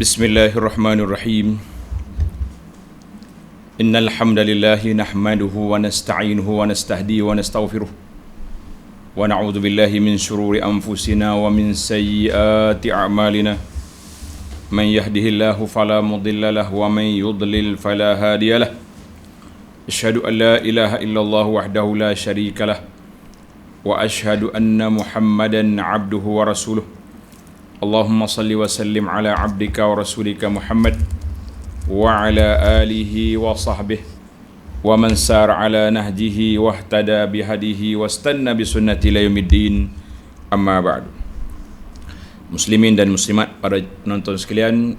Bismillahirrahmanirrahim. Innal hamdalillah nahmaduhu wa nasta'inuhu wa nastahdihi wa nastaghfiruh. Wa na'udzu billahi min shururi anfusina wa min sayyiati a'malina. Man yahdihillahu fala mudilla lahu wa man yudlil fala hadiya lahu. Asyhadu an la ilaha illallah wahdahu la syarika lah. Wa asyhadu anna Muhammadan 'abduhu wa rasuluh. Allahumma salli wa sallim ala abdika wa rasulika Muhammad wa ala alihi wa sahbihi wa man sara ala nahjihi wa ihtada bihadihi wa istanna bisunnati ila yaumiddin, amma ba'du. Muslimin dan muslimat, para penonton sekalian,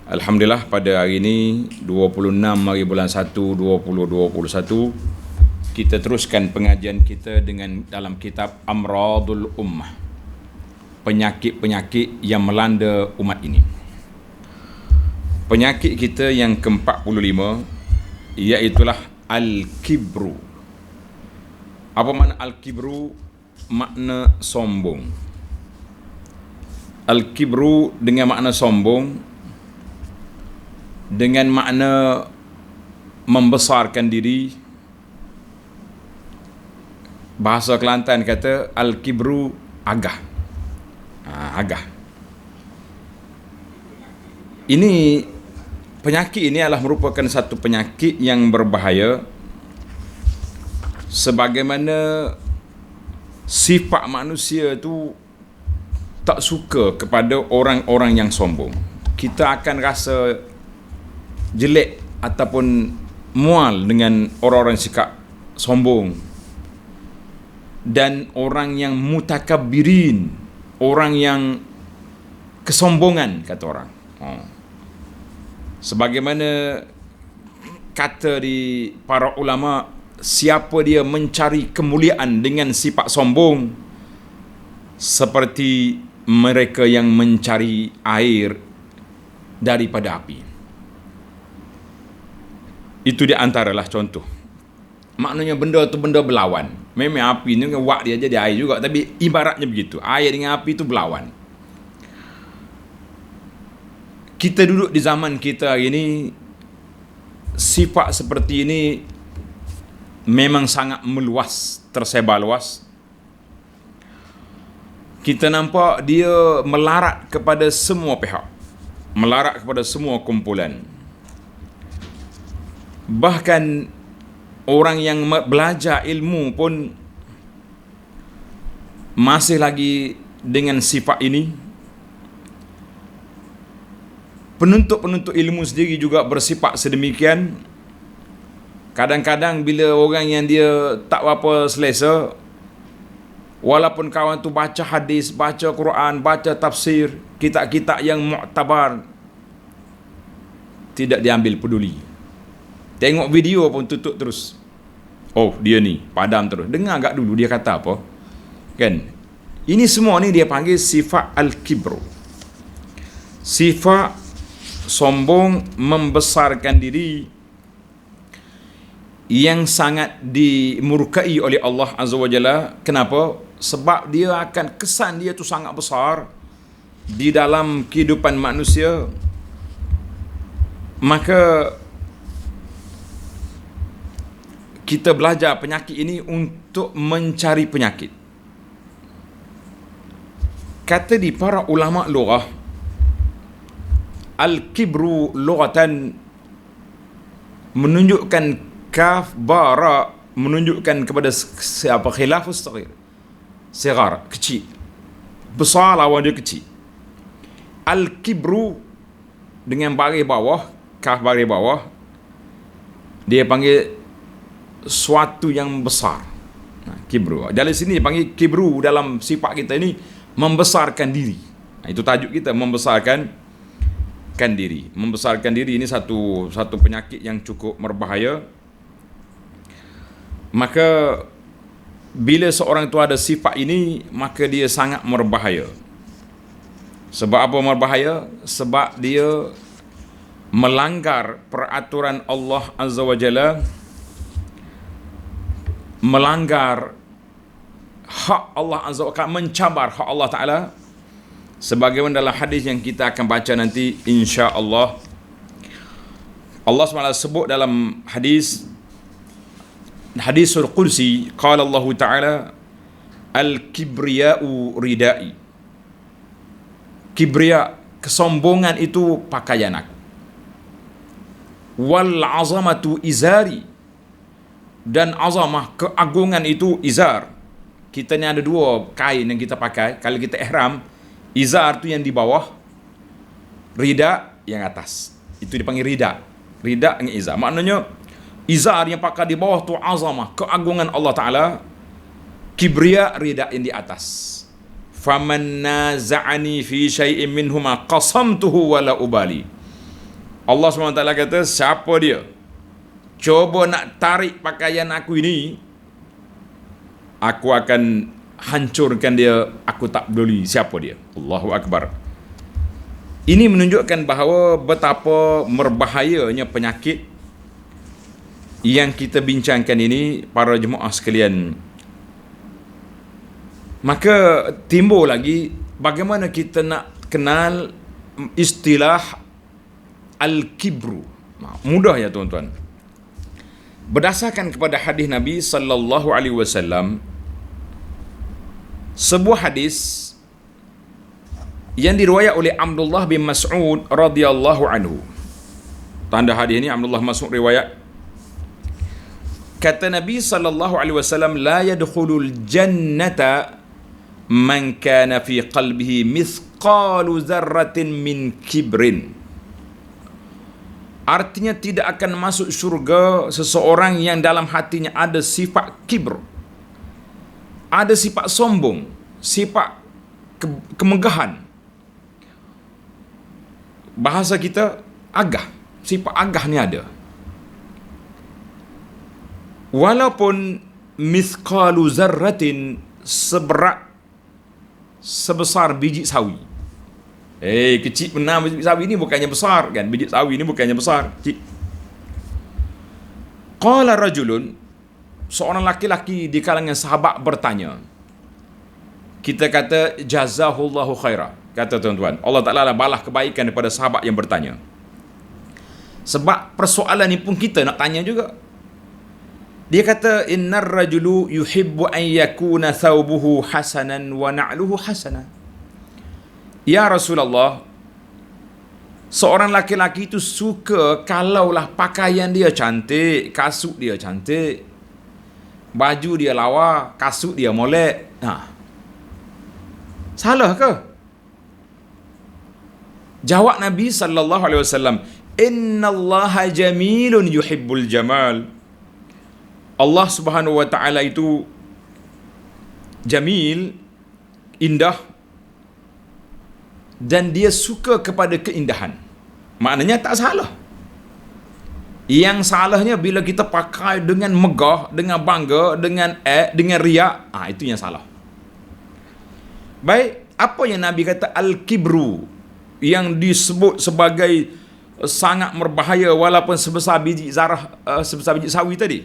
alhamdulillah pada hari ini 26 hari bulan 1 2021 kita teruskan pengajian kita dengan dalam kitab Amradul Ummah, penyakit-penyakit yang melanda umat ini. Penyakit kita yang ke-45 iaitulah Al-Kibru. Apa makna Al-Kibru? Makna sombong. Al-Kibru dengan makna sombong, dengan makna membesarkan diri. Bahasa Kelantan kata Al-Kibru agah. Agah. Penyakit ini adalah merupakan satu penyakit yang berbahaya, sebagaimana sifat manusia itu tak suka kepada orang-orang yang sombong. Kita akan rasa jelek ataupun mual dengan orang-orang sikap sombong dan orang yang mutakabbirin, orang yang kesombongan, kata orang. Sebagaimana kata di para ulama, siapa dia mencari kemuliaan dengan sifat sombong, seperti mereka yang mencari air daripada api. Itu di antaralah contoh. Maknanya benda tu benda berlawan. Memang api ni wak dia jadi air juga, tapi ibaratnya begitu. Air dengan api tu berlawan. Kita duduk di zaman kita hari ini, sifat seperti ini memang sangat meluas, tersebar luas. Kita nampak dia melarat kepada semua pihak, melarat kepada semua kumpulan. Bahkan orang yang belajar ilmu pun masih lagi dengan sifat ini. Penuntut-penuntut ilmu sendiri juga bersifat sedemikian. Kadang-kadang bila orang yang dia tak apa selesa, walaupun kawan tu baca hadis, baca Quran, baca tafsir, kitab-kitab yang muktabar, tidak diambil peduli. Tengok video pun tutup terus. Oh, dia ni, padam terus. Dengar agak dulu dia kata apa. Kan? Ini semua ni dia panggil sifat Al-Kibru. Sifat sombong, membesarkan diri, yang sangat dimurkai oleh Allah Azza wa Jalla. Kenapa? Sebab dia akan kesan dia tu sangat besar di dalam kehidupan manusia. Maka kita belajar penyakit ini untuk mencari penyakit. Kata di para ulama lughah, Al-Kibru lughatan menunjukkan kaf bara, menunjukkan kepada siapa khilafus saghir. Sigar, kecil. Besar lawan dia kecil. Al-Kibru dengan baris bawah, kaf baris bawah, dia panggil suatu yang besar. Kibru. Dari sini dia panggil kibru dalam sifat kita ini, membesarkan diri. Itu tajuk kita, membesarkan diri. Membesarkan diri ini satu penyakit yang cukup berbahaya. Maka bila seorang itu ada sifat ini, maka dia sangat berbahaya. Sebab apa berbahaya? Sebab dia melanggar peraturan Allah Azza wa Jalla, melanggar hak Allah Azza wa Jalla, mencabar hak Allah Ta'ala, Sebagaimana dalam hadis yang kita akan baca nanti, insya-Allah, Allah SWT sebut dalam hadisul qudsi, qala Allah Ta'ala, al-kibriya'u ridai. Kibriya, kesombongan itu pakaian aku. Wal azamatu izari, dan azamah, keagungan itu izar. Kita ni ada dua kain yang kita pakai kalau kita ihram. Izar tu yang di bawah, rida yang atas. Itu dipanggil rida. Rida dengan izar. Maknanya izar yang pakai di bawah tu azamah, keagungan Allah Ta'ala. Kibriya, rida yang di atas. Faman naza'ani fi syai'in minhuma qasamtuhu wala ubali. Allah SWT kata, siapa dia cuba nak tarik pakaian aku ini, aku akan hancurkan dia, aku tak peduli siapa dia. Allahu Akbar. Ini menunjukkan bahawa betapa berbahayanya penyakit yang kita bincangkan ini, para jemaah sekalian. Maka timbul lagi, bagaimana kita nak kenal istilah al-kibru. Mudah ya tuan-tuan. Berdasarkan kepada hadis Nabi sallallahu alaihi wasallam, sebuah hadis yang diriwayat oleh Abdullah bin Mas'ud radhiyallahu anhu. Tanda hadis ini Abdullah Mas'ud riwayat. Kata Nabi sallallahu alaihi wasallam, la yadkhulul jannata man kana fi qalbihi mithqalu zarratin min kibrin. Artinya tidak akan masuk syurga seseorang yang dalam hatinya ada sifat kibr, ada sifat sombong, sifat kemegahan. Bahasa kita agah, sifat agah ni ada. Walaupun mithqalu zarratin, sebesar biji sawi. Kecil benar biji sawi ni, bukannya besar kan? Biji sawi ni bukannya besar, kecil. Qala rajulun, seorang laki-laki di kalangan sahabat bertanya. Kita kata jazahullahu khairah. Kata tuan-tuan, Allah Ta'ala balas kebaikan daripada sahabat yang bertanya. Sebab persoalan ni pun kita nak tanya juga. Dia kata, innar rajulu yuhibbu an yakuna thawbuhu hasanan wa na'luhu hasanan. Ya Rasulullah, seorang laki-laki itu suka kalaulah pakaian dia cantik, kasut dia cantik, baju dia lawa, kasut dia molek. Salah ke? Jawab Nabi sallallahu alaihi wasallam, innallaha jamilun yuhibbul jamal. Allah Subhanahu wa taala itu jamil, indah, dan dia suka kepada keindahan. Maknanya tak salah. Yang salahnya bila kita pakai dengan megah, dengan bangga, dengan riak, itu yang salah. Baik, apa yang Nabi kata al-kibru, yang disebut sebagai sangat berbahaya walaupun sebesar biji zarah, sebesar biji sawi tadi.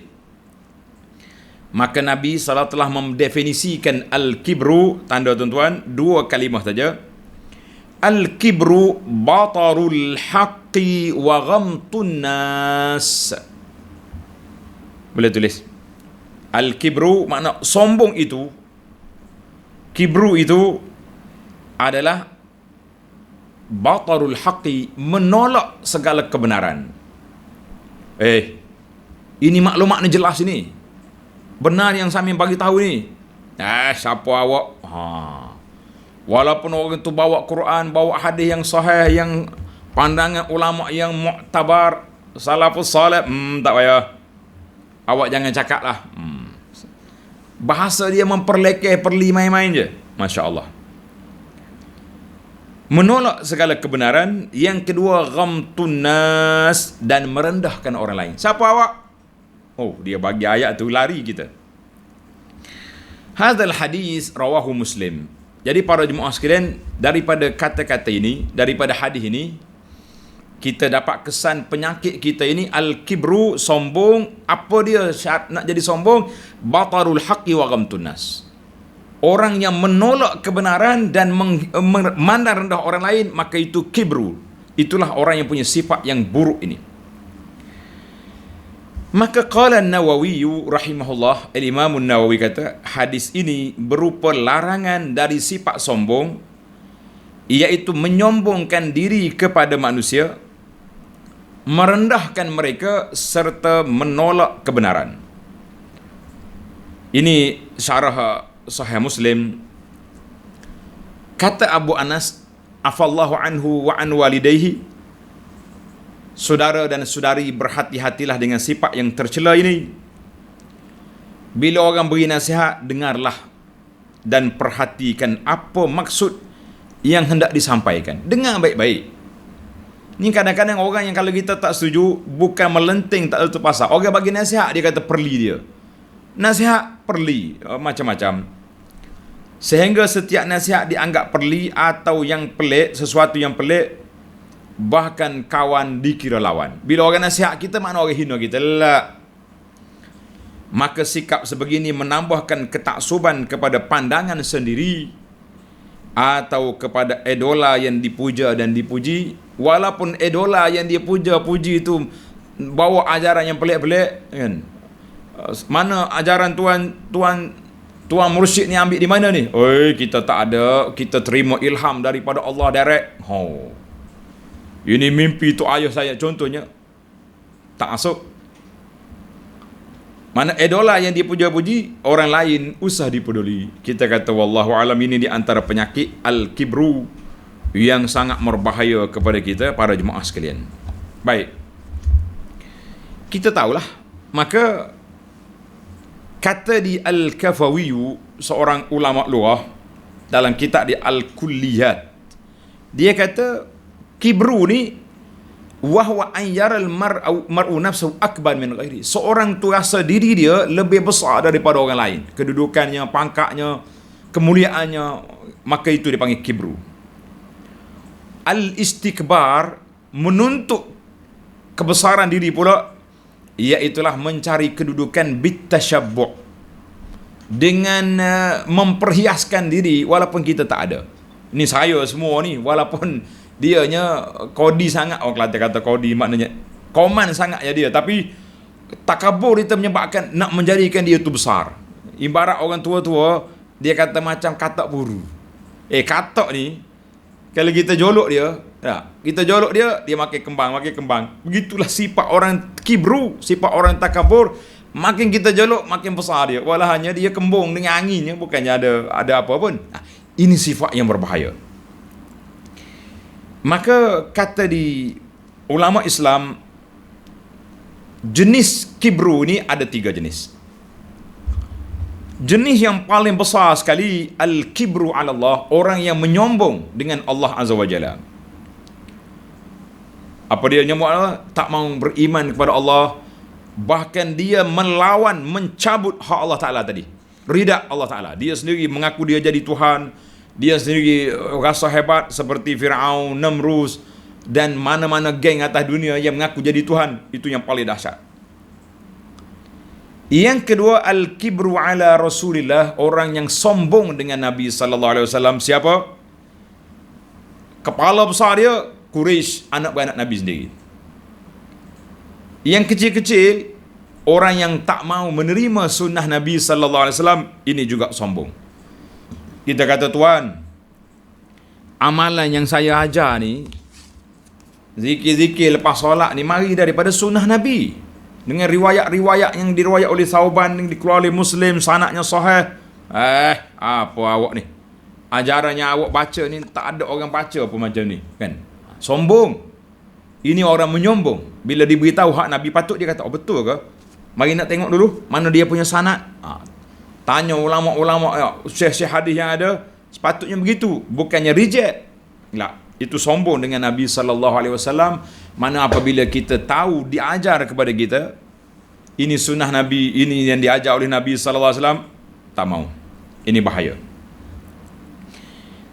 Maka Nabi SAW telah mendefinisikan al-kibru, tanda tuan-tuan, dua kalimah saja. Al-kibru batarul haqqi wa ghamtun nas. Boleh tulis. Al-kibru makna sombong itu, kibru itu adalah batarul haqqi, menolak segala kebenaran. Ini maklumat ni jelas ini. Benar yang Samin bagi tahu ni. Siapa awak? Walaupun orang tu bawa Quran, bawa hadis yang sahih, yang pandangan ulama yang mu'tabar, salafus salih, tak payah. Awak jangan cakap lah. Bahasa dia memperlekeh, perli main-main je. Masya Allah. Menolak segala kebenaran. Yang kedua, ghamtun nas, dan merendahkan orang lain. Siapa awak? Dia bagi ayat tu, lari kita. Hadzal hadis rawahu Muslim. Jadi para jemaah sekalian, daripada kata-kata ini, daripada hadis ini, kita dapat kesan penyakit kita ini al-kibru, sombong. Apa dia syarat nak jadi sombong? Batarul haqqi wa ghamtun nas. Orang yang menolak kebenaran dan memandang rendah orang lain, maka itu kibru. Itulah orang yang punya sifat yang buruk ini. Maka qala An-Nawawi rahimahullah, Al-Imam An-Nawawi kata, hadis ini berupa larangan dari sifat sombong, iaitu menyombongkan diri kepada manusia, merendahkan mereka serta menolak kebenaran. Ini syarah Sahih Muslim. Kata Abu Anas, afallahu anhu wa an walidayhi, saudara dan saudari berhati-hatilah dengan sifat yang tercela ini. Bila orang beri nasihat, dengarlah dan perhatikan apa maksud yang hendak disampaikan. Dengar baik-baik. Ni kadang-kadang orang yang kalau kita tak setuju, bukan melenting tak tentu pasal. Orang bagi nasihat, dia kata perli dia. Nasihat perli, macam-macam. Sehingga setiap nasihat dianggap perli atau yang pelik, sesuatu yang pelik, bahkan kawan dikira lawan. Bila orang nasihat kita, makna orang hina kita. La. Maka sikap sebegini menambahkan ketaksuban kepada pandangan sendiri atau kepada idola yang dipuja dan dipuji. Walaupun idola yang dia puja-puji itu bawa ajaran yang pelik-pelik, kan? Mana ajaran tuan mursyid ni ambil di mana ni? Oi, kita tak ada, kita terima ilham daripada Allah direct. Ini mimpi tu ayah saya contohnya. Tak masuk. Mana idola yang dipuja-puji, orang lain usah dipeduli. Kita kata wallahu alam, ini di antara penyakit al-kibru yang sangat berbahaya kepada kita para jemaah sekalian. Baik. Kita tahulah, maka kata di Al-Kafawi, seorang ulama lughah, dalam kitab di Al-Kulliyat, dia kata kibru ni wahwa an yaral mar'u nafsu akbar min ghairi. Seorang tu rasa diri dia lebih besar daripada orang lain, kedudukannya, pangkatnya, kemuliaannya, maka itu dipanggil kibru. Al-istikbar, menuntut kebesaran diri pula, iaitulah mencari kedudukan bitashabbu', dengan memperhiaskan diri walaupun kita tak ada. Ni saya semua ni, walaupun dianya kodi sangat, orang Kelantan kata kodi maknanya koman sangat ya dia, tapi takabur itu menyebabkan nak menjadikan dia tu besar. Ibarat orang tua-tua, dia kata macam katak buru. Katak ni kalau kita jolok dia, kita jolok dia, dia makin kembang. Begitulah sifat orang kibru, sifat orang takabur. Makin kita jolok, makin besar dia. Walahnya dia kembung dengan anginnya, bukannya ada apa pun. Ini sifat yang berbahaya. Maka kata di ulama Islam, jenis kibru ni ada 3 jenis. Jenis yang paling besar sekali, al-kibru ala Allah, orang yang menyombong dengan Allah Azza wa Jalla. Apa dia nyombong Allah? Tak mahu beriman kepada Allah, bahkan dia melawan, mencabut hak Allah Ta'ala tadi, ridak Allah Ta'ala. Dia sendiri mengaku dia jadi Tuhan, dia sendiri rasa hebat seperti Fir'aun, Namrus dan mana-mana geng atas dunia yang mengaku jadi Tuhan. Itu yang paling dahsyat. Yang kedua, al-kibru ala Rasulillah, orang yang sombong dengan Nabi sallallahu alaihi wasallam. Siapa? Kepala besar dia Quraisy, anak beranak Nabi sendiri. Yang kecil-kecil, orang yang tak mau menerima sunnah Nabi sallallahu alaihi wasallam, ini juga sombong. Kita kata, tuan, amalan yang saya ajar ni, zikir-zikir lepas solat ni, mari daripada sunnah Nabi. Dengan riwayat-riwayat yang diriwayat oleh Sauban, yang dikeluarkan oleh Muslim, sanadnya sahih. Apa awak ni? Ajarannya awak baca ni, tak ada orang baca apa macam ni, kan? Sombong. Ini orang menyombong. Bila diberitahu hak Nabi patut, dia kata, oh betul ke? Mari nak tengok dulu mana dia punya sanad. Tanya ulama-ulama, syekh-syekh hadis yang ada, sepatutnya begitu, bukannya reject. Tak, itu sombong dengan Nabi sallallahu alaihi wasallam. Mana apabila kita tahu, diajar kepada kita, ini sunnah Nabi, ini yang diajar oleh Nabi sallallahu alaihi wasallam, tak mau. Ini bahaya.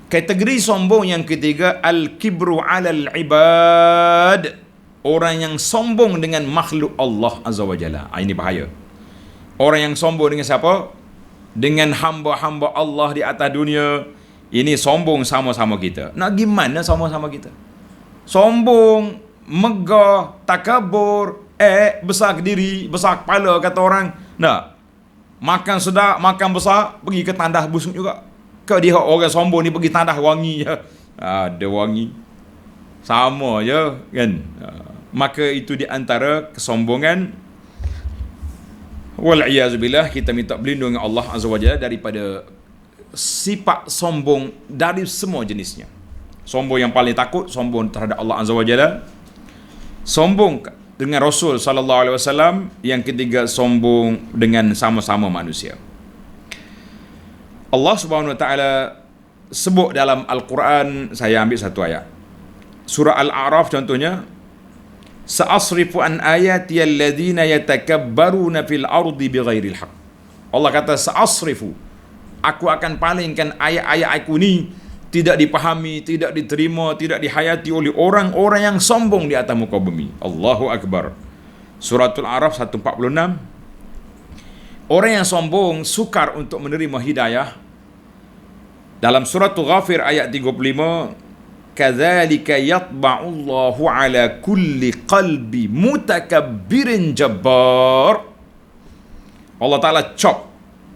Kategori sombong yang ketiga, al-kibru 'alal ibad, orang yang sombong dengan makhluk Allah Azza wa Jalla. Ini bahaya. Orang yang sombong dengan siapa? dengan hamba-hamba Allah di atas dunia, ini sombong sama-sama kita. Nak gimana sama-sama kita? Sombong, megah, takabur, besar diri, besar kepala kata orang. Nak makan sedap, makan besar, pergi ke tandas busuk juga. Ke dia orang sombong ni pergi tandas wangi je. Ada wangi. Sama je kan. Maka itu di antara kesombongan. Wal'iyazubillah, kita minta berlindung dengan Allah Azza wa Jalla daripada sifat sombong dari semua jenisnya. Sombong yang paling takut, sombong terhadap Allah Azza wa Jalla. Sombong dengan Rasul sallallahu alaihi wasallam. Yang ketiga, sombong dengan sama-sama manusia. Allah Subhanahu wa taala sebut dalam Al-Quran, saya ambil satu ayat. Surah Al-A'raf contohnya, sa'asrifu an ayati alladhina yatakabbaruna fil ardi bighairil haqq. Allah kata sa'asrifu, aku akan palingkan ayat-ayat aku ni tidak dipahami, tidak diterima, tidak dihayati oleh orang-orang yang sombong di atas muka bumi. Allahu Akbar. Suratul A'raf 146. Orang yang sombong sukar untuk menerima hidayah. Dalam suratul Ghafir ayat 35, kadzalika yatba'ullahu ala kulli qalbi mutakabbirin jabbar. Allah Ta'ala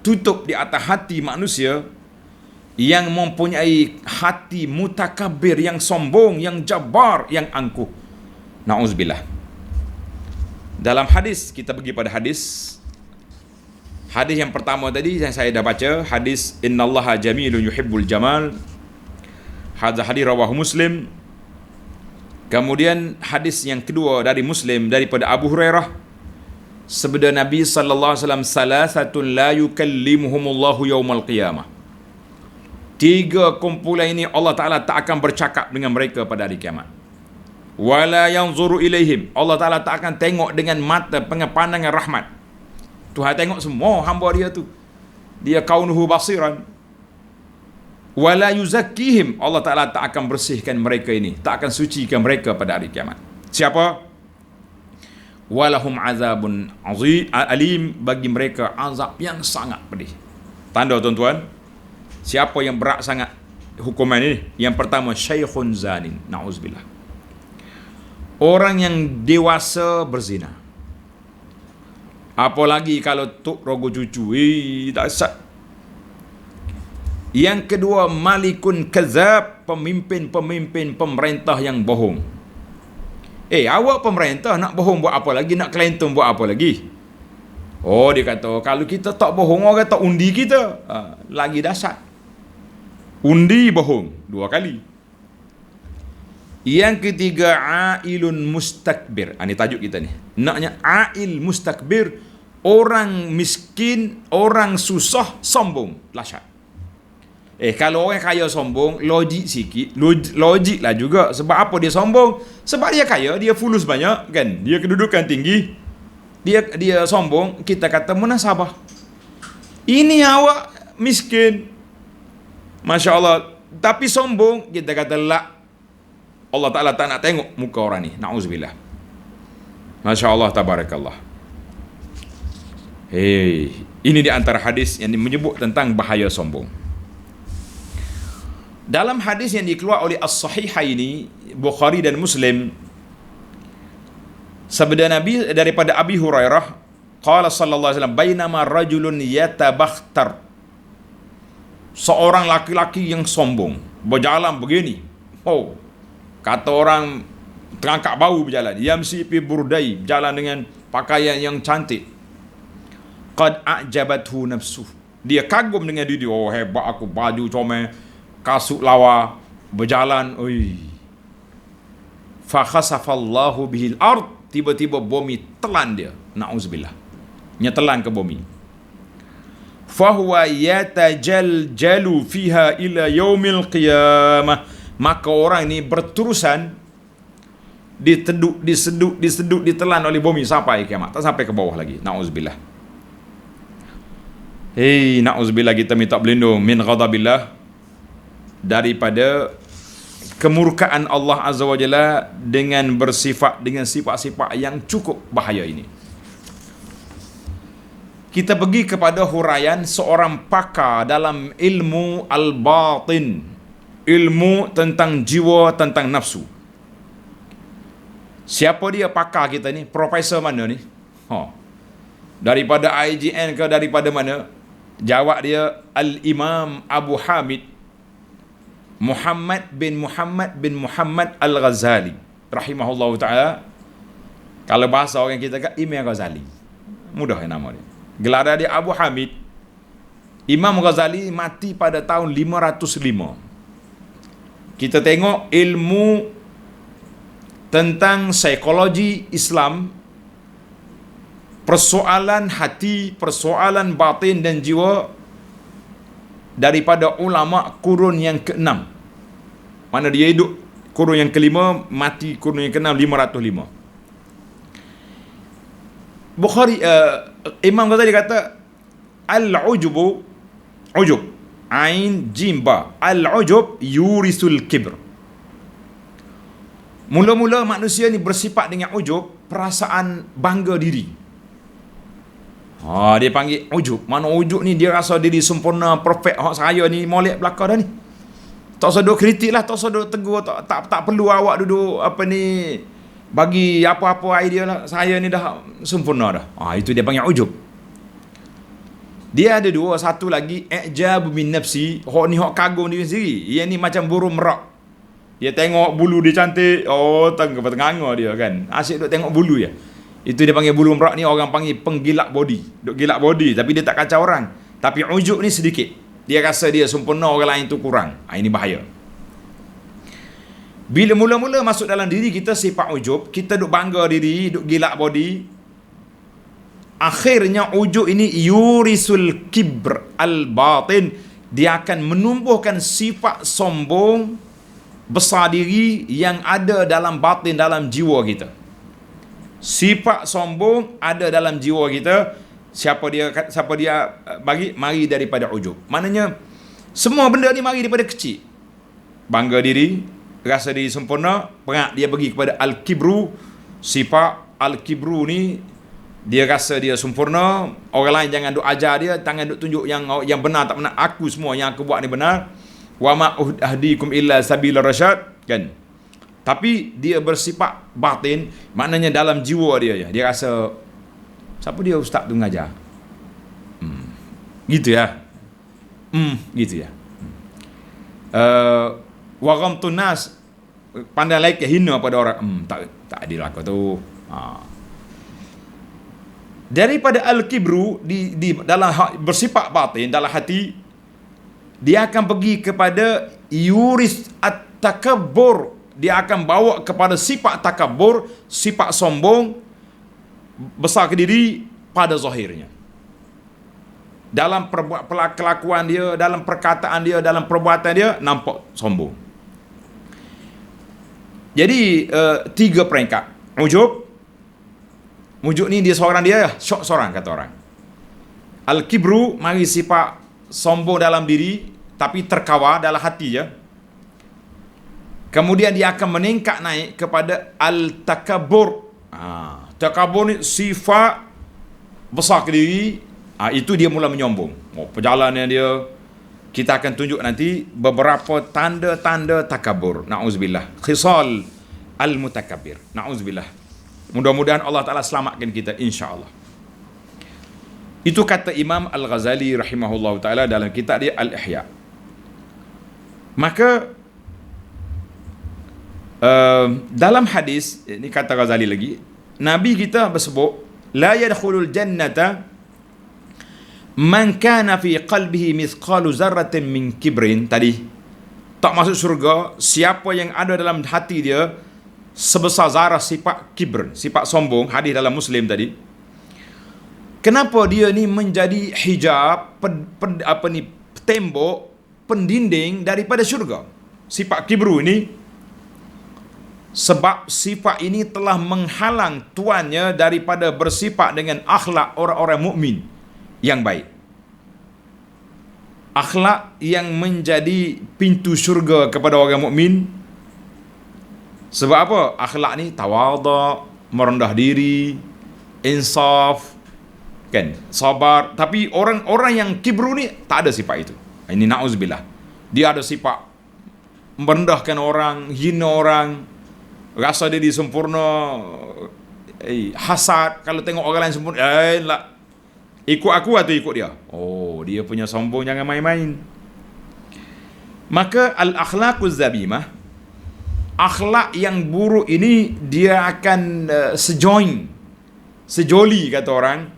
tutup di atas hati manusia yang mempunyai hati mutakabbir, yang sombong, yang jabbar, yang angkuh. Na'udzubillah. Dalam hadis, kita pergi pada hadis yang pertama tadi yang saya dah baca, hadis innallaha jamilun yuhibbul jamal. Hadis rawahu Muslim. Kemudian hadis yang kedua dari Muslim daripada Abu Hurairah, sabda Nabi sallallahu alaihi wasallam, salasatun la yukallimuhumullahu yaumal qiyamah. 3 kumpulan ini Allah Ta'ala tak akan bercakap dengan mereka pada hari kiamat. Wala yanzuru ilaihim, Allah Ta'ala tak akan tengok dengan mata pandangan rahmat. Tuhan tengok semua hamba dia tu. Dia kaunuhu basiran. Wala yuzakkihim, Allah Ta'ala tak akan bersihkan mereka ini, tak akan sucikan mereka pada hari kiamat. Siapa? Walahum azabun alim, bagi mereka azab yang sangat pedih. Tanda tuan-tuan, siapa yang berat sangat hukuman ini? Yang pertama, syaikhun zanin, na'uzubillah. Orang yang dewasa berzina. Apalagi kalau tok rogo cucu, dahsyat. Yang kedua, malikun kazab, pemimpin pemerintah yang bohong. Awak pemerintah nak bohong buat apa lagi? Nak kelentong buat apa lagi? Oh, dia kata, kalau kita tak bohong, orang tak undi kita. Lagi dahsyat. Undi bohong 2 kali. Yang ketiga, ailun mustakbir. Ini tajuk kita ni. Naknya ail mustakbir, orang miskin, orang susah, sombong, dahsyat. Kalau orang kaya sombong, logik sikit, logik lah juga. Sebab apa dia sombong? Sebab dia kaya, dia fulus banyak kan, dia kedudukan tinggi, dia sombong, kita kata munasabah. Ini awak miskin, Masya Allah, tapi sombong, kita kata la, Allah Ta'ala tak nak tengok muka orang ni. Na'udzubillah. Masya Allah, tabarakallah. Ini di antara hadis yang menyebut tentang bahaya sombong. Dalam hadis yang dikeluar oleh As-Sahihaini, Bukhari dan Muslim, sabda Nabi daripada Abi Hurairah, qala sallallahu alaihi wasallam, bainama rajulun yatabakhtar, seorang laki-laki yang sombong berjalan begini. Kata orang terangkat bau berjalan. Yamsi fi burdai, berjalan dengan pakaian yang cantik. Qad a'jabathu nafsuh, dia kagum dengan diri. Hebat aku, baju comel, kasut lawa, berjalan. Fa khasafallahu bihil ard, tiba-tiba bumi telan dia. Na'uzubillah. Telan ke bumi. Fahuwa yatajaljalu fiha ila yaumil qiyamah, maka orang ini berterusan diseduk, ditelan oleh bumi sampai kiamat, tak sampai ke bawah lagi. Na'uzubillah. Na'uzubillah, kita minta berlindung min ghadabillah, daripada kemurkaan Allah Azza wa Jalla dengan bersifat, dengan sifat-sifat yang cukup bahaya ini. kita pergi kepada huraian seorang pakar dalam ilmu al-batin, ilmu tentang jiwa, tentang nafsu. Siapa dia pakar kita ni? Profesor mana ni? Daripada IGN ke daripada mana? Jawab dia Al-Imam Abu Hamid Muhammad bin Muhammad Al-Ghazali rahimahullahu ta'ala. Kalau bahasa orang kita kan Imam Ghazali, mudah nama dia. Gelar dia Abu Hamid. Imam Ghazali mati pada tahun 505. Kita tengok ilmu tentang psikologi Islam, persoalan hati, persoalan batin dan jiwa daripada ulama kurun yang ke-6. Mana dia hidup kurun yang ke-5, mati kurun yang ke-6, 505. Bukhari, Imam Ghazali kata al-ujub, ain jim ba, al-ujub yurisul kibr. Mula-mula manusia ni bersifat dengan ujub, perasaan bangga diri. Dia panggil ujub. Mana ujub ni dia rasa diri sempurna, perfect. Saya ni molek belakang dah ni. Tak usah duk kritik lah, tak usah duk tegur, tak perlu awak duduk bagi apa-apa idea lah. Saya ni dah sempurna dah. Itu dia panggil ujub. Dia ada dua, satu lagi i'jab bin nafsi. Ni kagum diri sendiri. Yang ni macam burung merak. Dia tengok bulu dia cantik, tengah dia kan. Asyik duk tengok bulu je. Itu dia panggil bulu merak ni, orang panggil penggilak body. Duk gilak body tapi dia tak kacau orang. Tapi ujub ni sedikit. Dia rasa dia sempurna, orang lain tu kurang. Ini bahaya. Bila mula-mula masuk dalam diri kita sifat ujub, kita duk bangga diri, duk gilak body, akhirnya ujub ini yurisul kibr al-batin. Dia akan menumbuhkan sifat sombong, besar diri yang ada dalam batin, dalam jiwa kita. Sifat sombong ada dalam jiwa kita. Siapa dia mari daripada ujub. Maknanya semua benda ni mari daripada kecil. Bangga diri, rasa diri sempurna, perak dia pergi kepada al-kibru. Sifat al-kibru ni dia rasa dia sempurna, orang lain jangan duk ajar dia, tangan duk tunjuk yang benar tak benar. Aku semua yang aku buat ni benar. Wa ma ahdikum illa sabil rasyad, kan. Tapi dia bersifat batin, maknanya dalam jiwa dia. Dia rasa, siapa dia ustaz tu mengajar? Gitu ya. Gitu ya. Wa ghamtun nas, pandang lain hina pada orang. Tak adil aku tu. Daripada al-kibru di dalam bersifat batin dalam hati, dia akan pergi kepada yuris at-takabbur. Dia akan bawa kepada sifat takabur, sifat sombong, besar ke diri pada zahirnya. Dalam kelakuan dia, dalam perkataan dia, dalam perbuatan dia, nampak sombong. Jadi, 3 peringkat. Ujub ni dia seorang dia, syok seorang kata orang. Al-kibru, mari sifat sombong dalam diri, tapi terkawal dalam hati je. Kemudian dia akan meningkat naik kepada al-takabur. Takabur ni sifat besar ke diri. Itu dia mula menyombong. Perjalanan dia, kita akan tunjuk nanti beberapa tanda-tanda takabur. Na'uzubillah. Khisal al-mutakabir. Na'uzubillah. Mudah-mudahan Allah Ta'ala selamatkan kita, insyaAllah. Itu kata Imam Al-Ghazali rahimahullah ta'ala dalam kitab dia Al-Ihya. Maka dalam hadis, ini kata Ghazali lagi, Nabi kita bersebut, la yadkhulul jannata man kana fi qalbihi mithqalu zarratin min kibrin. Tadi tak masuk surga siapa yang ada dalam hati dia sebesar zarah sifat kibr, sifat sombong. Hadis dalam Muslim tadi. Kenapa dia ni menjadi hijab, tembok, pendinding daripada syurga? Sifat kibru ini, sebab sifat ini telah menghalang tuannya daripada bersifat dengan akhlak orang-orang mukmin yang baik. Akhlak yang menjadi pintu syurga kepada orang mukmin. Sebab apa? Akhlak ni tawaduk, merendah diri, insaf, Kan? Sabar. Tapi orang yang kibru ni tak ada sifat itu. Ini na'uzubillah. Dia ada sifat merendahkan orang, hina orang, rasa diri sempurna, hasad. Kalau tengok orang lain sempurna, lah, ikut aku atau ikut dia. Oh, dia punya sombong, jangan main-main. Maka al-akhlaquz zabimah, akhlak yang buruk ini dia akan sejoli kata orang,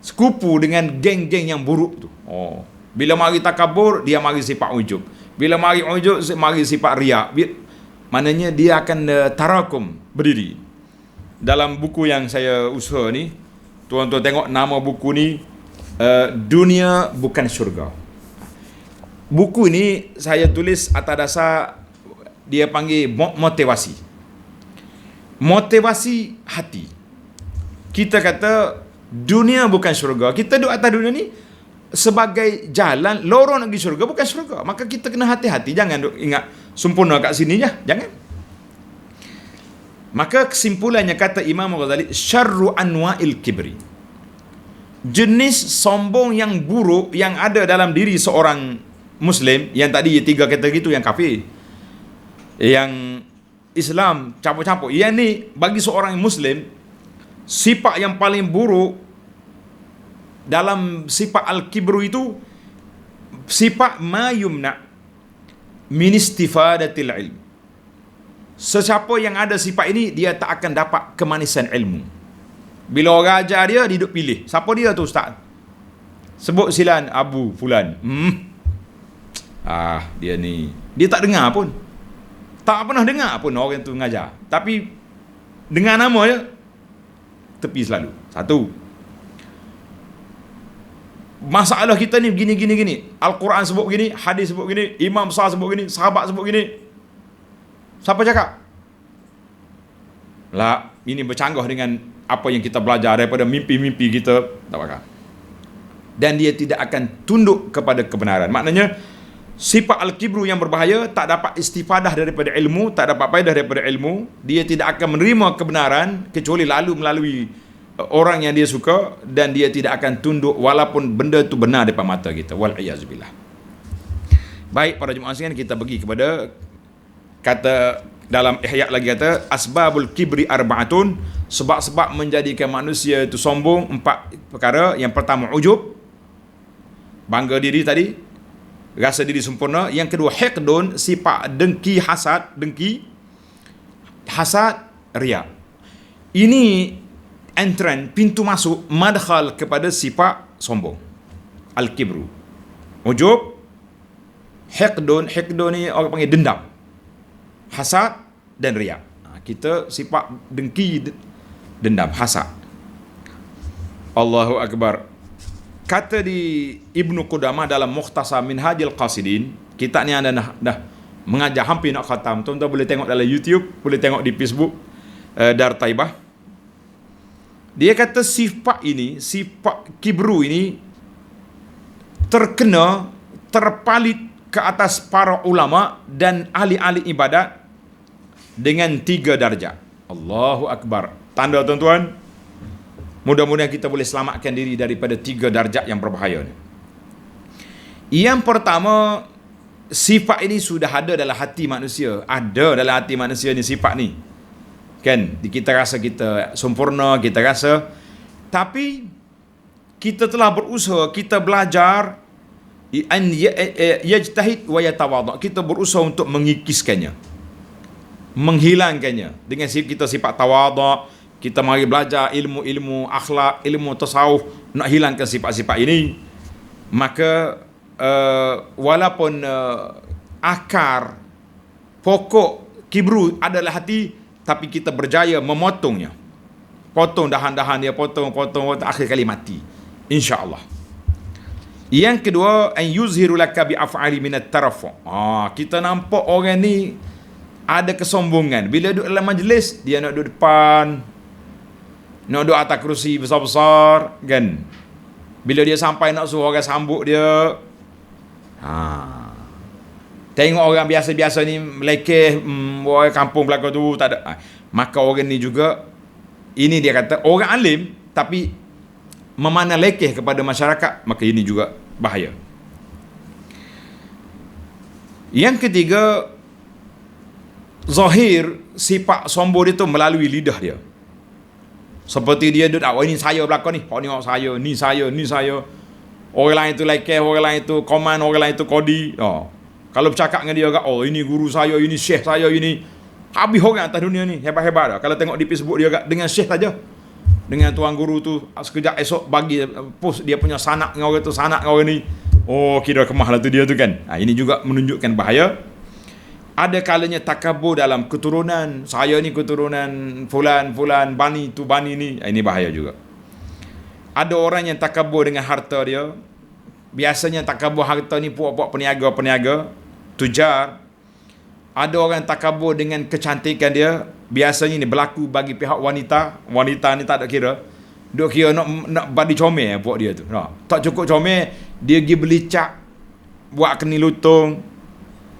sekupu dengan geng-geng yang buruk tu. Oh, bila mari takabur, dia mari sifat ujub. Bila mari ujub, mari sifat riak. Maknanya dia akan tarakum, berdiri. Dalam buku yang saya usaha ni, tuan-tuan tengok nama buku ni, Dunia Bukan Syurga. Buku ini saya tulis atas dasar dia panggil motivasi. Motivasi hati. Kita kata dunia bukan syurga. Kita duduk atas dunia ni sebagai jalan lorong nak pergi syurga, bukan syurga. Maka kita kena hati-hati. Jangan duk ingat sempurna kat sini je. Jangan. Maka kesimpulannya kata Imam Ghazali, syarru anwa'il kibri. Jenis sombong yang buruk yang ada dalam diri seorang Muslim, yang tadi 3 kategori itu yang kafir. Yang Islam campur-campur. Yang ni bagi seorang Muslim, sifat yang paling buruk dalam sifat al-kibru itu sifat ma yumna min istifadatil ilm. Sesiapa yang ada sifat ini, dia tak akan dapat kemanisan ilmu. Bila orang ajar dia duduk pilih. Siapa dia tu ustaz? Sebut silan Abu Fulan. Dia ni. Dia tak dengar pun. Tak pernah dengar pun orang tu mengajar. Tapi dengar nama je, tepi selalu. Satu. Masalah kita ni gini. Al-Quran sebut gini, hadis sebut gini, imam besar sebut gini, sahabat sebut gini. Siapa cakap? Lah, ini bercanggah dengan apa yang kita belajar daripada mimpi-mimpi kita. Tak bakal. Dan dia tidak akan tunduk kepada kebenaran. Maknanya, sifat al-kibru yang berbahaya, tak dapat istifadah daripada ilmu, tak dapat faedah daripada ilmu. Dia tidak akan menerima kebenaran kecuali lalu melalui orang yang dia suka, dan dia tidak akan tunduk walaupun benda itu benar depan mata kita. Wal'iyazubillah. Baik, para jemaah sekalian, kita pergi kepada kata dalam Ihya lagi kata asbabul kibri arba'atun, sebab-sebab menjadikan manusia itu sombong 4 perkara. Yang pertama ujub, bangga diri tadi, rasa diri sempurna. Yang kedua hiqdun, sifat dengki, hasad, riya. Ini entran, pintu masuk, madkhal kepada sifat sombong, al-kibru. Ujub, hiqdun ni orang panggil dendam, hasad dan riya. Kita sifat dengki, dendam, hasad. Allahu Akbar. Kata di Ibnu Qudamah dalam Mukhtasar Minhajil Qasidin, kita ni anda dah mengajar hampir nak khatam. Tuan-tuan boleh tengok dalam YouTube, boleh tengok di Facebook Dar Taibah. Dia kata sifat ini, sifat kibru ini terpalit ke atas para ulama dan ahli-ahli ibadat dengan 3 darjat. Allahu Akbar. Tanda tuan-tuan, mudah-mudahan kita boleh selamatkan diri daripada 3 darjat yang berbahaya ni. Yang pertama, sifat ini sudah ada dalam hati manusia. Ada dalam hati manusia ni sifat ni. Kan? Kita rasa kita sempurna, kita rasa. Tapi kita telah berusaha, kita belajar yajtahid wa yatawadha. Kita berusaha untuk mengikiskannya, menghilangkannya dengan kita sifat tawadha. Kita mari belajar ilmu-ilmu akhlak, ilmu tasawuf, nak hilangkan sifat-sifat ini. Maka walaupun akar pokok kibru adalah hati, tapi kita berjaya memotongnya. Potong dahan-dahan dia, potong, akhir kali mati, insya-Allah. Yang kedua, an yuzhiru laka bi af'ali min at-tarafu. Kita nampak orang ni ada kesombongan. Bila duduk dalam majlis, dia nak duduk depan, nak duduk atas kerusi besar-besar, kan? Bila dia sampai nak suruh orang sambut dia, tengok orang biasa-biasa ni melekeh, orang kampung belakang tu tak ada. Maka orang ni juga, ini dia kata orang alim, tapi memandang lekeh kepada masyarakat, maka ini juga bahaya. Yang ketiga, zahir sifat sombong dia tu melalui lidah dia. Seperti dia duduk, ini saya belakang ni, ni saya, ni saya, ni saya. Orang lain tu lekeh, orang lain tu komen, orang lain tu kodi. Kalau bercakap dengan dia, ini guru saya, ini syekh saya, ini habis orang atas dunia ni, hebat-hebat dah. Kalau tengok di Facebook dia dengan syekh saja, dengan tuan guru tu, sekejap esok bagi post dia punya sanak dengan orang tu, sanak dengan orang ni. Kira kemah lah tu dia tu kan. Ini juga menunjukkan bahaya. Ada kalanya takabur dalam keturunan. Saya ni keturunan fulan, bani tu bani ni. Ini bahaya juga. Ada orang yang takabur dengan harta dia. Biasanya takabur harta ni puak-puak peniaga, tujar. Ada orang takabur dengan kecantikan dia. Biasanya ni berlaku bagi pihak wanita. Wanita ni tak ada kira. Duk kira nak body comel buat dia tu. Tak cukup comel, dia pergi beli cat, buat keni lutung,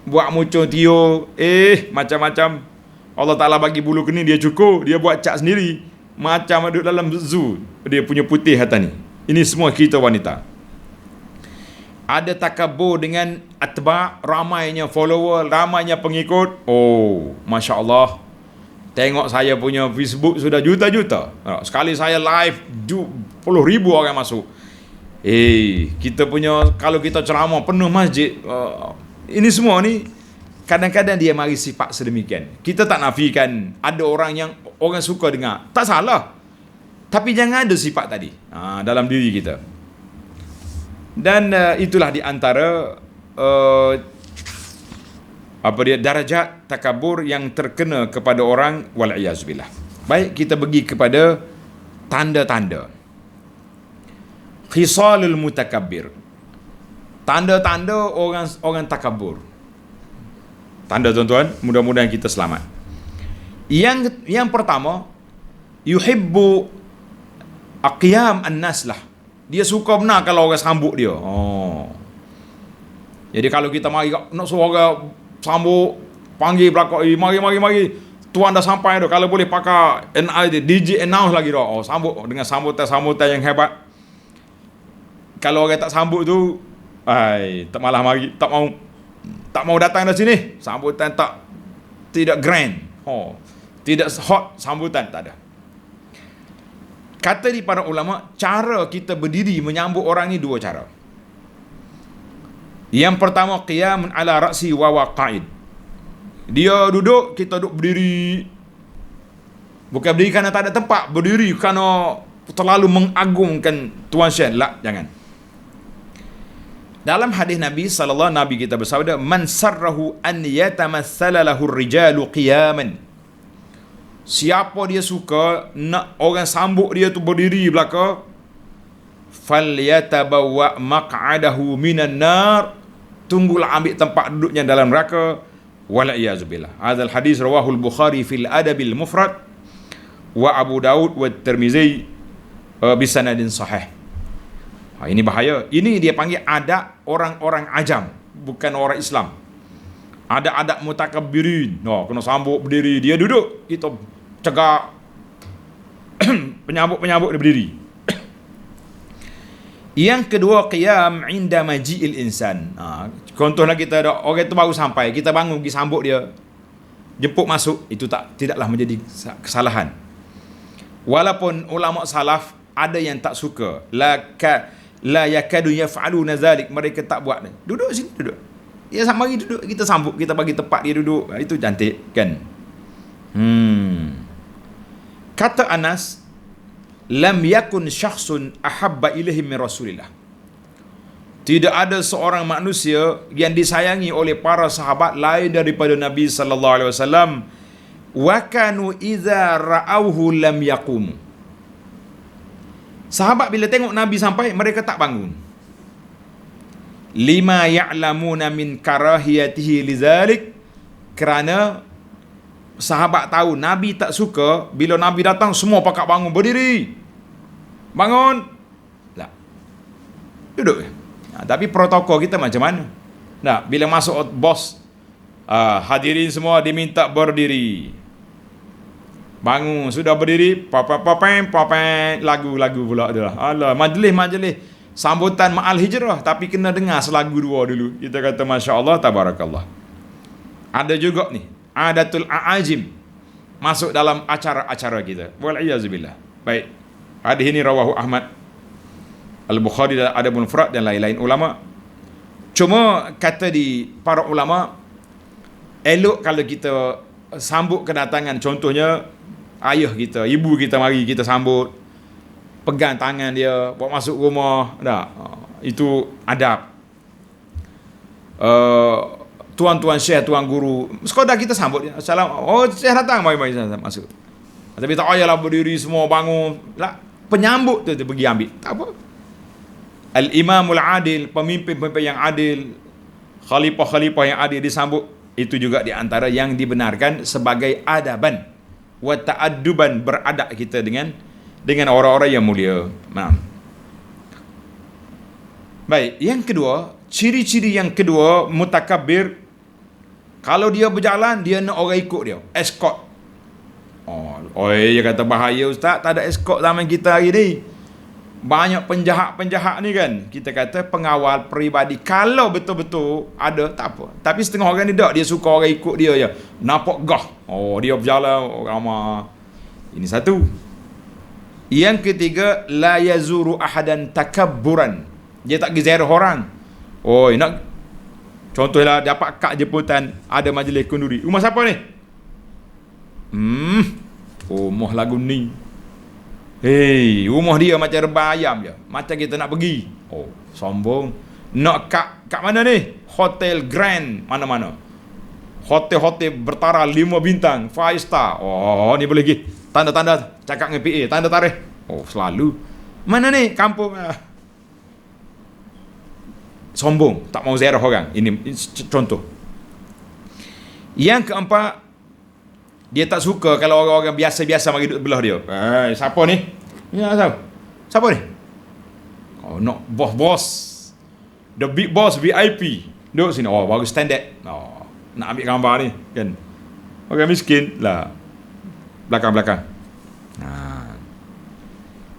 buat muncul tio, macam-macam. Allah Ta'ala bagi bulu keni, dia cukur, dia buat cat sendiri. Macam duduk dalam zoo, dia punya putih atas ni. Ini semua kita wanita. Ada takabur dengan atba', ramainya follower, ramainya pengikut. Masya Allah. Tengok saya punya Facebook sudah juta-juta. Sekali saya live, puluh ribu orang masuk. Kita punya, kalau kita ceramah penuh masjid. Ini semua ni kadang-kadang dia mari sifat sedemikian. Kita tak nafikan ada orang yang orang suka dengar, tak salah, tapi jangan ada sifat tadi dalam diri kita. Dan itulah di antara darajat takabur yang terkena kepada orang, wal'iyazubillah. Baik, kita pergi kepada tanda-tanda khisalul mutakabbir, tanda-tanda orang takabur. Tanda, tuan-tuan, mudah-mudahan kita selamat. Yang pertama, yuhibbu aqyam an-nas lah. Dia suka benar kalau orang sambut dia. Jadi kalau kita mari nak suruh orang sambut, panggil belakang, mari, tuan dah sampai dah, kalau boleh pakai DJ announce lagi dah. Sambut dengan sambutan yang hebat. Kalau orang tak sambut tu, tak malah mari, tak mau datang dari sini. Sambutan tidak grand, tidak hot sambutan, tak ada. Kata di para ulama, cara kita berdiri menyambut orang ni dua cara. Yang pertama, qiyamun ala ra'si wa waqa'id. Dia duduk, kita duduk berdiri. Bukan berdiri kerana tak ada tempat, berdiri kerana terlalu mengagungkan Tuan Syed. Jangan. Dalam hadis Nabi sallallahu alaihi wasallam, Nabi kita bersabda, man sarrahu an yatamassala lahu ar-rijalu qiyaman. Siapa dia suka nak orang sambut dia tu berdiri belaka, falyatabawwa maq'adahu minan nar, tunggulah ambil tempat duduknya dalam neraka. Wala iyazubillah. Hadzal hadis rawahu al-Bukhari fil Adabil Mufrad wa Abu Daud wa Tirmizi bisanadin sahih. Ini bahaya. Ini dia panggil adab orang-orang ajam, bukan orang Islam. Ada adab mutakabbirin. Kena sambut berdiri, dia duduk, kita cegah penyambut dia berdiri. Yang kedua, qiyam inda maji'il insan. Contohnya kita ada orang tu baru sampai, kita bangun pergi sambut dia, jemput masuk, itu tidaklah menjadi kesalahan. Walaupun ulama salaf ada yang tak suka, la yakadu yaf'aluna zalik, mereka tak buat. Duduk sini, duduk. Dia mari duduk, kita sambut, kita bagi tempat dia duduk. Itu cantik kan? Kata Anas, lam yakun syakhsun ahabba ilaihi min Rasulillah. Tidak ada seorang manusia yang disayangi oleh para sahabat lain daripada Nabi sallallahu alaihi wasallam. Wa kanu idza ra'awhu lam yaqumu. Sahabat bila tengok Nabi sampai, mereka tak bangun. Lima ya'lamuna min karahiyatihi lizalik, kerana sahabat tahu Nabi tak suka bila Nabi datang semua pakak bangun, berdiri, bangun, duduk. Tapi protokol kita macam mana? Bila masuk bos, hadirin semua diminta berdiri. Bangun, sudah berdiri, papeng, lagu-lagu pula dah. Alah, majlis sambutan ma'al hijrah, tapi kena dengar selagu dua dulu. Kita kata Masya Allah, tabarakallah. Ada juga ni, adatul a'ajim, masuk dalam acara-acara kita. Wal'iyazubillah. Baik, hadis ini rawahu Ahmad, Al-Bukhari, dan ada Ibnu Furat dan lain-lain ulama. Cuma kata di para ulama, elok kalau kita sambut kedatangan, contohnya ayah kita, ibu kita mari kita sambut, pegang tangan dia, bawa masuk rumah, dah. Itu adab. Tuan-tuan syekh, tuan guru, sekadar kita sambut dia. Assalamualaikum. Oh, syekh datang, mari masuk. Tapi tak payahlah berdiri semua bangun. Lah, penyambut tu pergi ambil. Tak apa. Al-Imamul Adil, pemimpin-pemimpin yang adil, khalifah-khalifah yang adil disambut. Itu juga di antara yang dibenarkan sebagai adaban wa ta'adduban, beradab kita dengan orang-orang yang mulia. Nah. Baik, yang kedua, ciri-ciri yang kedua mutakabbir, kalau dia berjalan dia nak orang ikut dia, escort. Dia kata bahaya ustaz, tak ada escort zaman kita hari ni. Banyak penjahat-penjahat ni kan. Kita kata pengawal peribadi. Kalau betul-betul ada, tak apa. Tapi setengah orang ni tak, dia suka orang ikut dia je. Nampak gah. Dia berjalan ramah. Ini satu. Yang ketiga, la yazuru ahadan takabburan. Dia tak pergi ziarah orang. Nak contohlah dapat kad jemputan, ada majlis kenduri. Rumah siapa ni? Rumah lagu ni. Rumah dia macam rebah ayam je. Macam kita nak pergi. Sombong. Nak kat mana ni? Hotel Grand mana-mana. Hotel-hotel bertara 5 bintang, 5 star. Ni boleh pergi. Tanda-tanda cakap dengan PA, tanda tarikh. Selalu. Mana ni? Kampung. Sombong, tak mau ziarah orang. Ini contoh. Yang keempat, dia tak suka kalau orang-orang biasa-biasa mari duduk belah dia. Siapa ni? Ya, siapa ni? Nak bos-bos. The big boss VIP. Duduk sini. Baru standard. Nak ambil gambar ni, kan? Orang miskin lah. Belakang-belakang.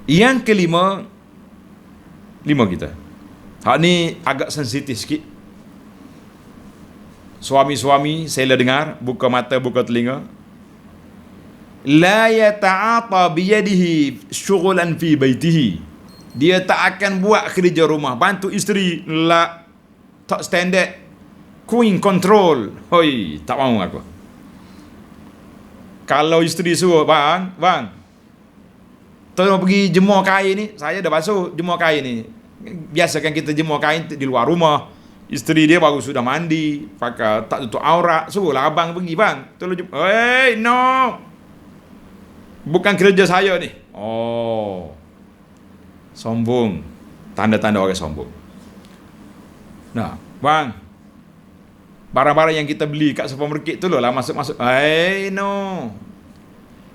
Yang kelima, 5 kita. Hak ni agak sensitif sikit. Suami-suami, saya dengar, buka mata, buka telinga. La yata'ata biyadihi syughulan fi baitihi. Dia tak akan buat kerja rumah, bantu isteri. La, tak standard. Queen control. Tak mahu aku. Kalau isteri suruh, bang, tolong pergi jemur kain ni. Saya dah basuh jemur kain ni. Biasakan kita jemur kain di luar rumah. Isteri dia baru sudah mandi, pakai tak tutup aurat. Suruhlah abang pergi, bang. Tolong jemur. No. Bukan kerja saya ni. Sombong. Tanda-tanda orang sombong. Nah, bang, barang-barang yang kita beli kat supermarket tu lah masuk-masuk. No.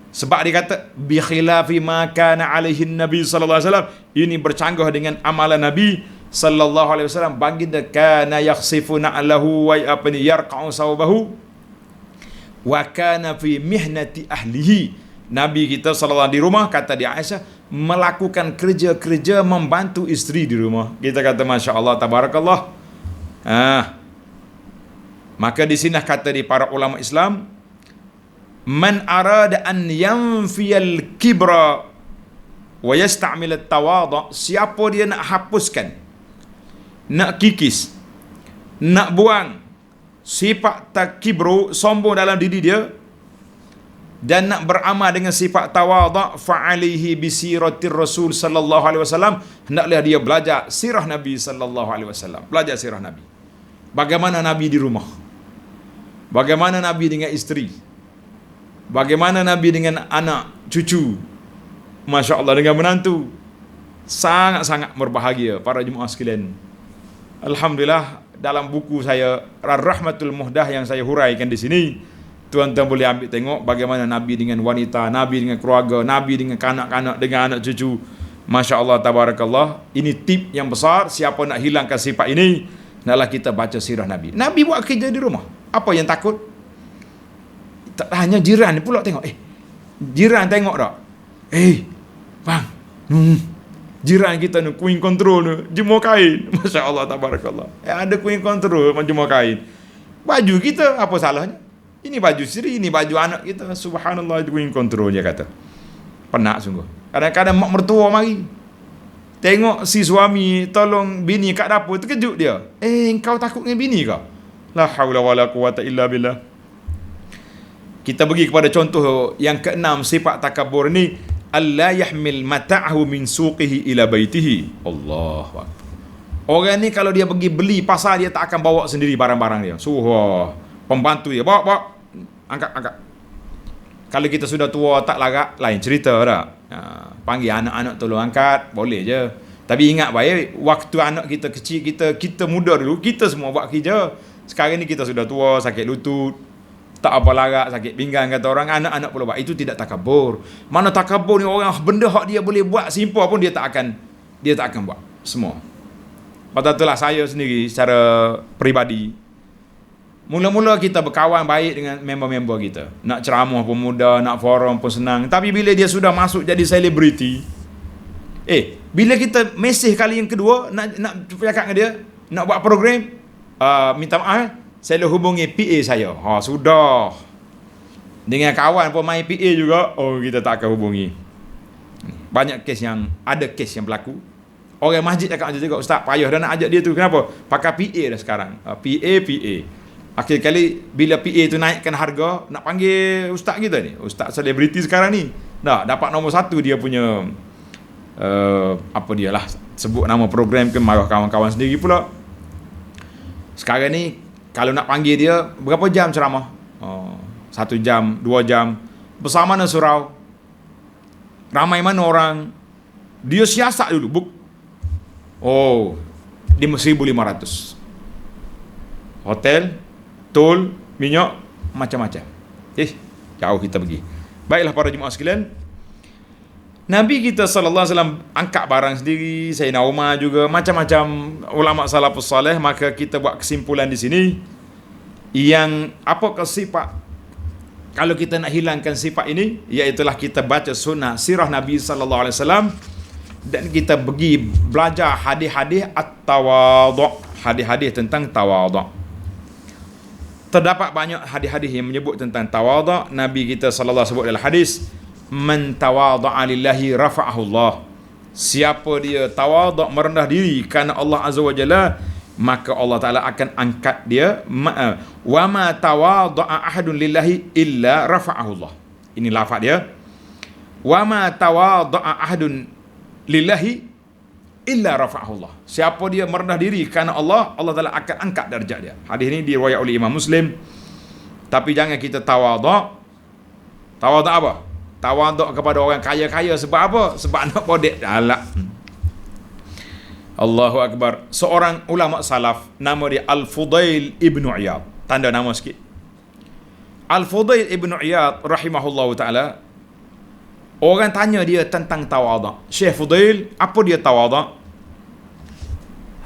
Sebab dia kata bi khilafi ma kana alaihi Nabi sallallahu alaihi wasallam, ini bercanggah dengan amalan Nabi sallallahu alaihi wasallam. Baginda kana yakhsifu na'lahu wa yarqa'u sawbahu wa kana fi mihnati ahlihi. Nabi kita sallallahu di rumah, kata dia Aisyah, melakukan kerja-kerja membantu isteri di rumah. Kita kata Masya Allah, tabarakallah. Maka di sini kata di para ulama Islam, man arada an yanfiyal kibra wa yasta'mil at-tawadhu, siapa dia nak hapuskan, nak kikis, nak buang sifat takibru, sombong dalam diri dia, dan nak beramal dengan sifat tawadhu, fa'alihi bisiratir Rasul sallallahu alaihi wasallam, hendaklah dia belajar sirah Nabi sallallahu alaihi wasallam. Belajar sirah Nabi. Bagaimana Nabi di rumah? Bagaimana Nabi dengan isteri? Bagaimana Nabi dengan anak, cucu? Masya Allah, dengan menantu. Sangat-sangat berbahagia para jemaah sekalian. Alhamdulillah, dalam buku saya Ar-Rahmatul Muhdah yang saya huraikan di sini, tuan-tuan boleh ambil tengok bagaimana Nabi dengan wanita, Nabi dengan keluarga, Nabi dengan kanak-kanak, dengan anak cucu. Masya Allah, tabarakallah. Ini tip yang besar. Siapa nak hilangkan sifat ini, naklah kita baca sirah Nabi. Nabi buat kerja di rumah. Apa yang takut? Tak hanya jiran pula tengok, Jiran tengok tak? Bang, jiran kita ni queen control ni, jemur kain. Masya Allah, tabarakallah. Ada queen control jemur kain. Baju kita apa salahnya? Ini baju siri, ini baju anak kita. Subhanallah, itu queen control dia kata. Penat sungguh. Kadang-kadang mak mertua mari, tengok si suami tolong bini kat dapur, terkejut dia. Engkau takut dengan bini kau? La haula wala quwata illa billah. Kita pergi kepada contoh yang keenam sifat takabur ni, alla yahmil mata'ahu min suqihi ila baitihi. Allahu akbar. Orang ni kalau dia pergi beli pasar, dia tak akan bawa sendiri barang-barang dia. Suruh pembantu dia bawa, angkat. Kalau kita sudah tua tak larat, lain cerita dah. Panggil anak-anak tolong angkat, boleh je. Tapi ingat baik, waktu anak kita kecil, kita muda dulu, kita semua buat kerja. Sekarang ni kita sudah tua, sakit lutut, tak apa larat, sakit pinggang kata orang, anak-anak pula buat. Itu tidak takabur. Mana takabur ni, orang benda hak dia boleh buat simple pun dia tak akan buat semua. Pasal itulah saya sendiri secara peribadi, mula-mula kita berkawan baik dengan member-member kita. Nak ceramah pun mudah, nak forum pun senang. Tapi bila dia sudah masuk jadi selebriti, bila kita mesej kali yang kedua, nak cakap dengan dia, nak buat program, minta maaf, saya hubungi PA saya. Sudah. Dengan kawan pun main PA juga, kita tak akan hubungi. Banyak kes yang berlaku. Orang masjid cakap macam juga, Ustaz, payah dah nak ajak dia tu. Kenapa? Pakai PA dah sekarang. PA. Akhir kali bila PA tu naikkan harga, nak panggil ustaz kita ni, ustaz selebriti sekarang ni, dapat nombor 1 dia punya sebut nama program ke, marah kawan-kawan sendiri pula. Sekarang ni kalau nak panggil dia, berapa jam ceramah? 1 jam, 2 jam. Bersama mana surau? Ramai mana orang? Dia siasat dulu. 1,500. Hotel, tol, minyak, macam-macam. Jauh kita pergi. Baiklah para jemaah sekalian, Nabi kita sallallahu alaihi wasallam angkat barang sendiri, Sayyidina Umar juga, macam-macam ulama salafus salih. Maka kita buat kesimpulan di sini, yang apakah sifat, kalau kita nak hilangkan sifat ini, iaitulah kita baca sunnah sirah Nabi sallallahu alaihi wasallam, dan kita pergi belajar hadis-hadis at-tawadhu', hadis-hadis tentang tawadhu'. Terdapat banyak hadis-hadis yang menyebut tentang tawadhu'. Nabi kita sallallahu alaihi wasallam sebut dalam hadis, man tawadha'a lillahi rafa'ahu Allah. Siapa dia tawadhu', merendah diri kerana Allah Azza wa Jalla, maka Allah Taala akan angkat dia. Wa ma tawadha'a ahadun lillahi illa rafa'ahu Allah. Ini lafaz dia. Wa ma tawadha'a ahadun lillahi illa rafa'ahu Allah. Siapa dia merendah diri kerana Allah, Allah Taala akan angkat darjat dia. Hadis ini diriwayat oleh Imam Muslim. Tapi jangan kita tawadhu'. Tawadhu' apa? Tawadhu' kepada orang kaya-kaya sebab apa? Sebab nak bodek. Allahu Akbar. Seorang ulama salaf, nama dia Al-Fudail Ibn Iyad. Tanda nama sikit. Al-Fudail Ibn Iyad rahimahullahu ta'ala, orang tanya dia tentang tawadhu'. Syekh Fudail, apa dia tawadhu'?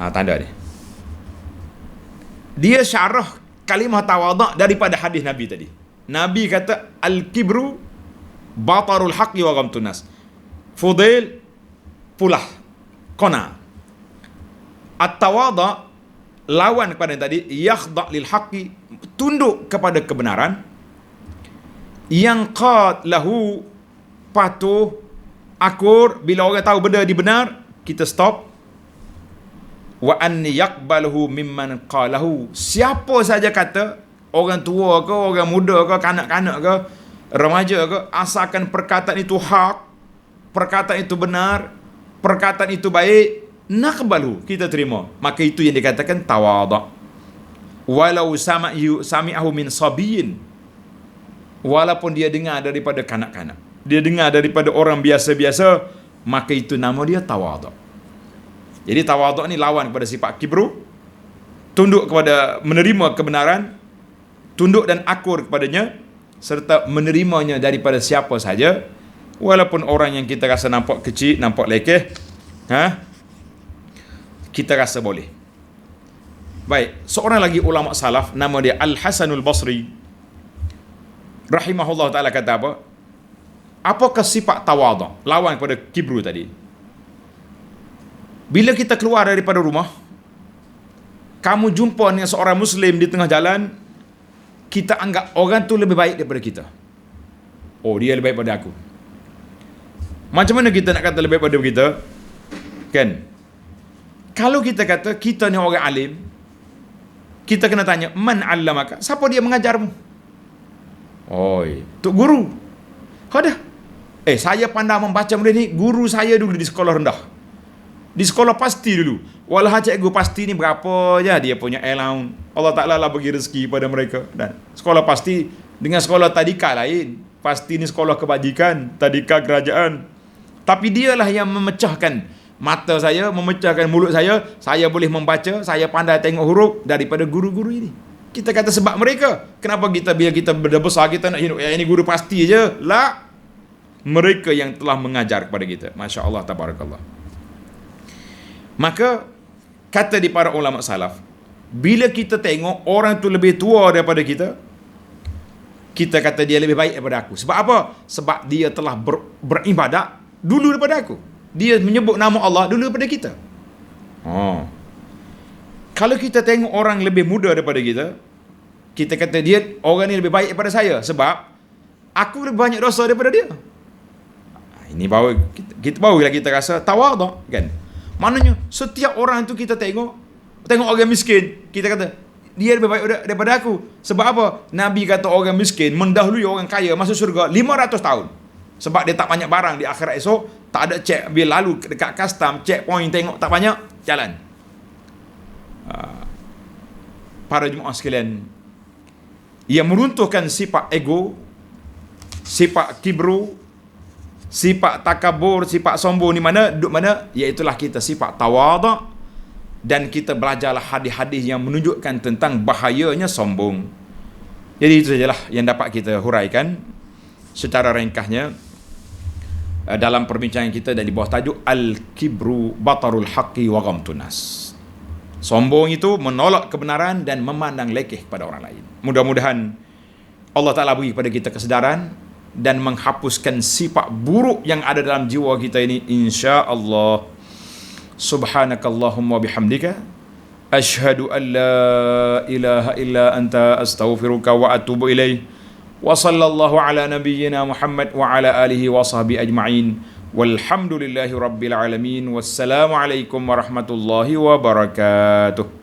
Tanda dia. Dia syarah kalimah tawadhu' daripada hadis Nabi tadi. Nabi kata, al-kibru batarul haqqi wa ghamtun nas. Fudail pulah, kona. At-tawadhu' lawan kepada yang tadi, yakhda' lil haqqi, tunduk kepada kebenaran. Yang qad lahu, patuh, akur. Bila orang tahu benda di benar, kita stop. Wa an yaqbaluhu mimman qalahu. Siapa saja kata, orang tua ke, orang muda ke, kanak-kanak ke, remaja ke, asalkan perkataan itu hak, perkataan itu benar, perkataan itu baik, naqbalu, kita terima. Maka itu yang dikatakan tawadhu'. Walau sami'ahu min sabiyin, walaupun dia dengar daripada kanak-kanak, dia dengar daripada orang biasa-biasa, maka itu nama dia tawadhu'. Jadi tawadhu' ni lawan kepada sifat kibru, tunduk kepada, menerima kebenaran, tunduk dan akur kepadanya, serta menerimanya daripada siapa saja, walaupun orang yang kita rasa nampak kecil, nampak lekeh, kita rasa boleh. Baik, seorang lagi ulama salaf, nama dia Al-Hasanul Basri rahimahullah ta'ala, kata apa? Apakah sifat tawaduk? Lawan kepada kibru tadi. Bila kita keluar daripada rumah, kamu jumpa dengan seorang Muslim di tengah jalan, kita anggap orang tu lebih baik daripada kita. Oh, dia lebih baik daripada aku. Macam mana kita nak kata lebih baik daripada kita? Kan? Kalau kita kata kita ni orang alim, kita kena tanya, man allamaka? Siapa dia mengajarmu? Oi, tok guru. Ada. Saya pandai membaca benda ni, guru saya dulu di sekolah rendah. Di sekolah pasti dulu. Walau cikgu pasti ni berapa je dia punya allowance. Allah Ta'ala lah bagi rezeki pada mereka. Dan sekolah pasti dengan sekolah tadika lain. Pasti ni sekolah kebajikan, tadika kerajaan. Tapi dialah yang memecahkan mata saya, memecahkan mulut saya boleh membaca, saya pandai tengok huruf daripada guru-guru ini. Kita kata sebab mereka. Kenapa kita bila kita besar kita nak hidup, ini guru pasti je? La. Mereka yang telah mengajar kepada kita. Masya Allah, tabarakallah. Maka kata di para ulama salaf, bila kita tengok orang tu lebih tua daripada kita, kita kata dia lebih baik daripada aku. Sebab apa? Sebab dia telah beribadat dulu daripada aku. Dia menyebut nama Allah dulu daripada kita. Kalau kita tengok orang lebih muda daripada kita, kita kata dia orang ni lebih baik daripada saya sebab aku lebih banyak dosa daripada dia. Ini baru kita rasa tawaduk, kan? Maknanya setiap orang tu kita tengok orang miskin, kita kata dia lebih baik daripada aku. Sebab apa? Nabi kata orang miskin mendahului orang kaya masuk syurga 500 tahun. Sebab dia tak banyak barang di akhirat esok, tak ada cek, bila lalu dekat custom, checkpoint tengok tak banyak, jalan. Para jemaah sekalian, yang meruntuhkan sifat ego, sifat kibru, sifat takabur, sifat sombong di mana? Duduk mana? Iaitulah kita sifat tawaduk. Dan kita belajarlah hadis-hadis yang menunjukkan tentang bahayanya sombong. Jadi itu sajalah yang dapat kita huraikan secara ringkasnya dalam perbincangan kita dan di bawah tajuk Al-Kibru Batarul Haqqi wa Ghamtun Nas. Sombong itu menolak kebenaran dan memandang lekeh pada orang lain. Mudah-mudahan Allah Ta'ala beri kepada kita kesedaran dan menghapuskan sifat buruk yang ada dalam jiwa kita ini, insya-Allah. Subhanakallahumma bihamdika asyhadu an la ilaha illa anta astaghfiruka wa atubu ilaih. Wa sallallahu ala nabiyyina Muhammad wa ala alihi wa sahbihi ajma'in. Walhamdulillahi rabbil alamin. Wassalamu alaikum warahmatullahi wabarakatuh.